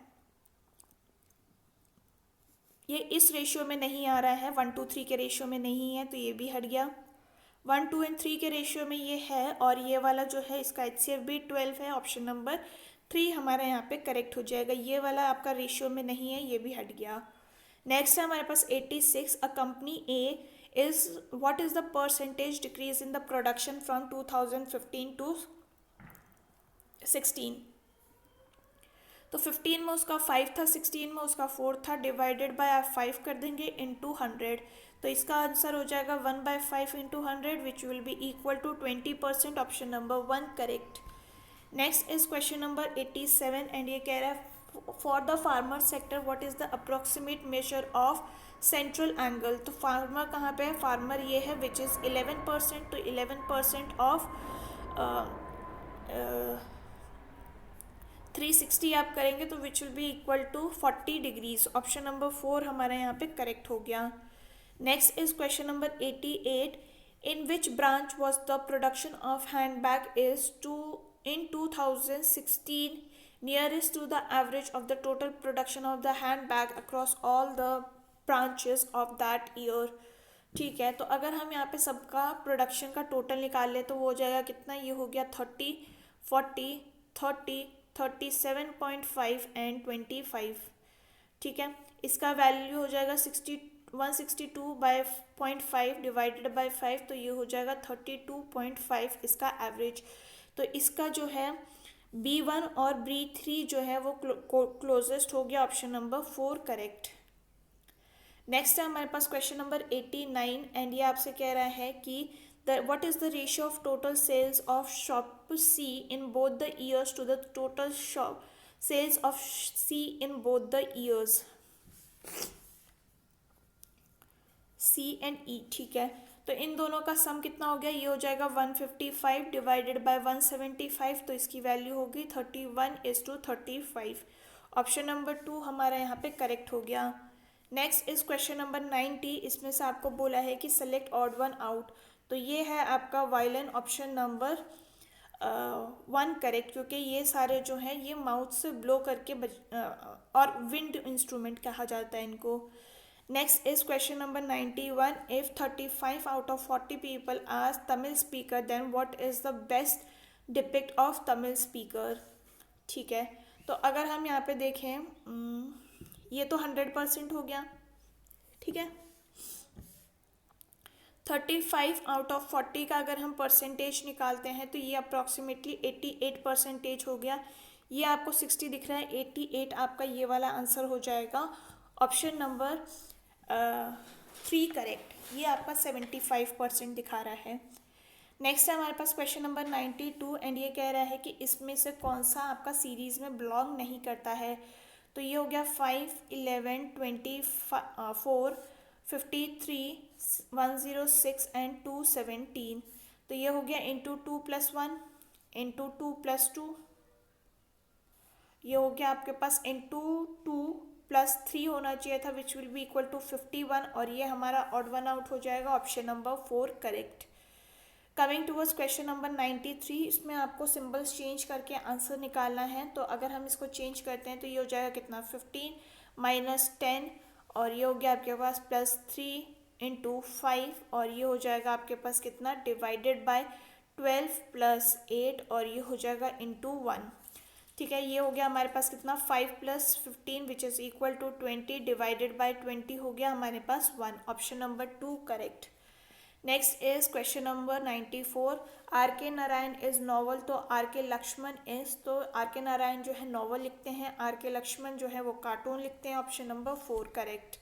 ये इस रेशियो में नहीं आ रहा है, 1 2 3 के रेशियो में नहीं है, तो ये भी हट गया। 1 2 एंड 3 के रेशियो में ये है, और ये वाला जो है इसका HCF भी 12 है। ऑप्शन नंबर 3 हमारे यहाँ पे करेक्ट हो जाएगा। ये वाला आपका रेशियो में नहीं है, ये भी हट गया। नेक्स्ट है हमारे पास 86। A company A is what is the percentage decrease in the production from 2015 to 16? तो 15 में उसका 5 था, 16 में उसका 4 था, डिवाइडेड बाय आप 5 कर देंगे इंटू 100, तो इसका आंसर हो जाएगा 1/5 into 100 which will be equal to 20%। Option number 1 correct. Next is question number 87 and ये कह रहा है for the farmer sector what is the approximate measure of central angle? तो फार्मर कहाँ पे है, फार्मर ये है विच इज़ 11%, तो 11% ऑफ 360 आप करेंगे तो which will be equal to 40 degrees. Option number 4 हमारा यहाँ पे करेक्ट हो गया। Next is question number 88, in which branch was the production of hand bag is in 2016 nearest to the average of the total production of the handbag across all the branches of that year। ठीक है, तो अगर हम यहाँ पे सबका प्रोडक्शन का टोटल निकाल ले तो वो हो जाएगा कितना, ये हो गया 30, 40, 30, 37.5 एंड 25। ठीक है, इसका वैल्यू हो जाएगा 162/0.5 डिवाइडेड बाय 5, तो ये हो जाएगा 32.5 इसका एवरेज। तो इसका जो है B1 और B3 जो है वो क्लोजेस्ट हो गया। Option number 4 correct. नेक्स्ट है हमारे पास क्वेश्चन नंबर 89 एंड ये आपसे कह रहा है कि what is the ratio of total sales of shop C in both the years to the total shop sales of C in both the years, C and E। ठीक है, तो इन दोनों का सम कितना हो गया, ये हो जाएगा 155 डिवाइडेड बाय 175, तो इसकी वैल्यू होगी 31:35। ऑप्शन नंबर 2 हमारा यहाँ पे करेक्ट हो गया। नेक्स्ट इज क्वेश्चन नंबर 90, इसमें से आपको बोला है कि सेलेक्ट ऑड वन आउट, तो ये है आपका वायलिन ऑप्शन नंबर 1 करेक्ट, क्योंकि ये सारे जो हैं ये माउथ से ब्लो करके और विंड इंस्ट्रूमेंट कहा जाता है इनको। Next is question number 91, if 35 out of 40 people are Tamil speaker then what is the best depict of Tamil speaker. ठीक है, तो अगर हम यहाँ पे देखें ये तो 100% हो गया। ठीक है, 35 आउट ऑफ 40 का अगर हम परसेंटेज निकालते हैं तो ये अप्रॉक्सीमेटली 88% हो गया। ये आपको 60 दिख रहा है, 88 आपका ये वाला आंसर हो जाएगा। ऑप्शन नंबर 3 करेक्ट, ये आपका 75% दिखा रहा है। नेक्स्ट है हमारे पास क्वेश्चन नंबर 92 एंड ये कह रहा है कि इसमें से कौन सा आपका सीरीज़ में बिलोंग नहीं करता है। तो ये हो गया 5, 11, 24, 53, 106 एंड 217। तो ये हो गया इंटू 2+1 इंटू 2+2, ये हो गया आपके पास इंटू 2+3 होना चाहिए था which will be equal to 51, और ये हमारा ऑड वन आउट हो जाएगा। Option number 4 correct. Coming towards question number 93, इसमें आपको सिंबल्स चेंज करके आंसर निकालना है। तो अगर हम इसको चेंज करते हैं तो ये हो जाएगा कितना, 15 -10, और ये हो गया आपके पास +3 इंटू 5, और ये हो जाएगा आपके पास कितना, डिवाइडेड बाय 12 + 8, और ये हो जाएगा इंटू 1। ठीक है, ये हो गया हमारे पास कितना, 5 + 15 which is equal to 20 divided by 20 हो गया हमारे पास 1। Option number 2 correct. Next is question number 94, R.K. Narayan is novel, तो R.K. लक्ष्मण इज, तो R.K. नारायण जो है नॉवल लिखते हैं, R.K. लक्ष्मण जो है वो कार्टून लिखते हैं। Option number 4 correct.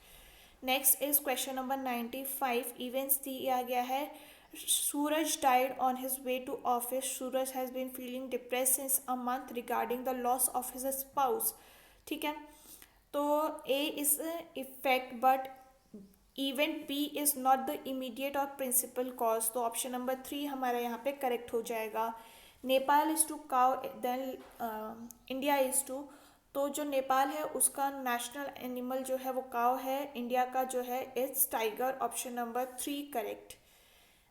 Next is question number 95, events दिया गया है, Suraj died on his way to office, Suraj has been feeling depress since a month regarding the loss of his spouse. ठीक है, तो A is effect but event B is not the immediate और प्रिंसिपल कॉज, तो ऑप्शन नंबर 3 हमारा यहाँ पे करेक्ट हो जाएगा। Nepal is to cow than India is to, तो जो नेपाल है उसका नेशनल एनिमल जो है वो काउ है, इंडिया का जो है it's tiger. Option number 3 correct.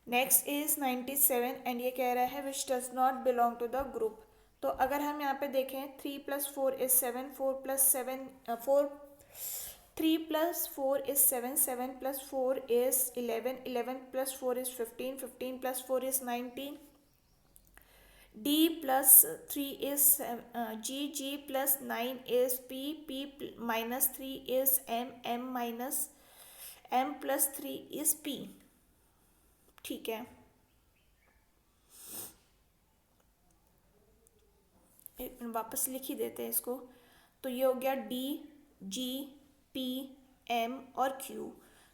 Next is 97 and ये कह रहा है which does not belong to the group, तो अगर हम यहाँ पे देखें 3 + 4 is 7, 3 + 4 is 7, 7 + 4 is 11, 11 + 4 is 15, 15 + 4 is 19, D + 3 is G, G + 9 is P, P - 3 is M, M + 3 is P। ठीक है, वापस लिख ही देते हैं इसको। तो ये हो गया D, G, P, M और Q।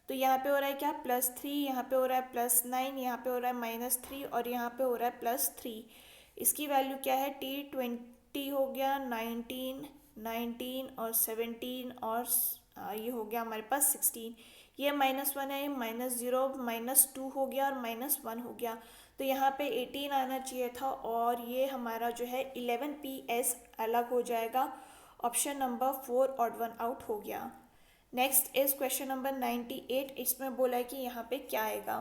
तो यहाँ पे हो रहा है क्या, +3, यहाँ पे हो रहा है +9, यहाँ पे हो रहा है -3, और यहाँ पे हो रहा है +3। इसकी वैल्यू क्या है, T 20 हो गया, 19 और 17 और ये हो गया हमारे पास 16। ये -1 है, -0 -2 हो गया और -1 हो गया। तो यहाँ पे 18 आना चाहिए था और ये हमारा जो है 11 PS अलग हो जाएगा। Option number 4 odd one out हो गया। Next is question number 98। इसमें बोला है कि यहाँ पे क्या आएगा।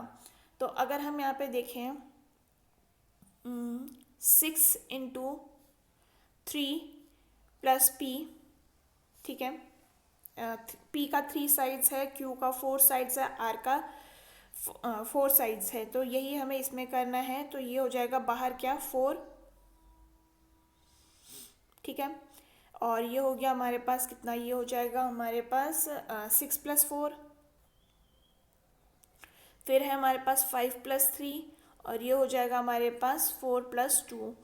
तो अगर हम यहाँ पे देखें 6 इंटू 3 प्लस P, ठीक है, P का 3 साइड्स है, Q का 4 साइड्स है, R का 4 साइड्स है। तो यही हमें इसमें करना है। तो ये हो जाएगा बाहर क्या 4, ठीक है, और ये हो गया हमारे पास कितना, ये हो जाएगा हमारे पास 6 + 4, फिर है हमारे पास 5 + 3 और ये हो जाएगा हमारे पास 4 + 2।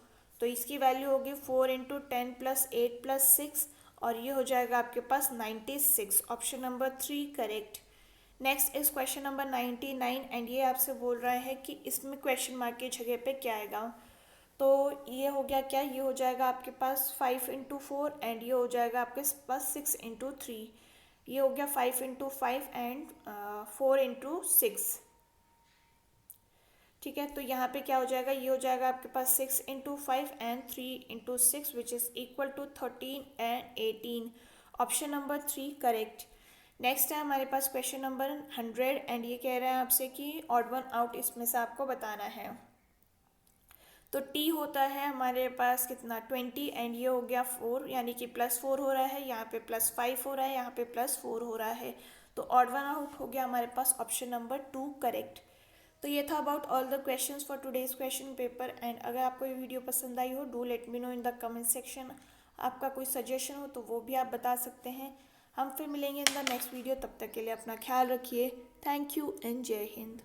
तो इसकी वैल्यू होगी 4 × 10 + 8 + 6 और ये हो जाएगा आपके पास 96। Option number 3 correct. Next is question number 99 and ये आपसे बोल रहा है कि इसमें क्वेश्चन मार्क की जगह पे क्या आएगा। तो ये हो गया क्या, ये हो जाएगा आपके पास 5 × 4 एंड ये हो जाएगा आपके पास 6 × 3। ये हो गया 5 × 5 एंड 4 × 6, ठीक है। तो यहाँ पे क्या हो जाएगा, ये हो जाएगा आपके पास 6 × 5 and 3 × 6 which is equal to 13 and 18। Option number 3 correct. Next है हमारे पास क्वेश्चन नंबर 100 एंड ये कह रहा है आपसे कि ऑड वन आउट इसमें से आपको बताना है। तो T होता है हमारे पास कितना 20 एंड ये हो गया 4, यानी कि +4 हो रहा है, यहाँ पे +5 हो रहा है, यहाँ पे +4 हो रहा है। तो ऑड वन आउट हो गया हमारे पास ऑप्शन नंबर 2 करेक्ट। तो ये था about all the questions for today's question paper and अगर आपको ये वीडियो पसंद आई हो do let me know in the comment section. आपका कोई सजेशन हो तो वो भी आप बता सकते हैं। हम फिर मिलेंगे इन द नेक्स्ट वीडियो, तब तक के लिए अपना ख्याल रखिए। थैंक यू एंड जय हिंद।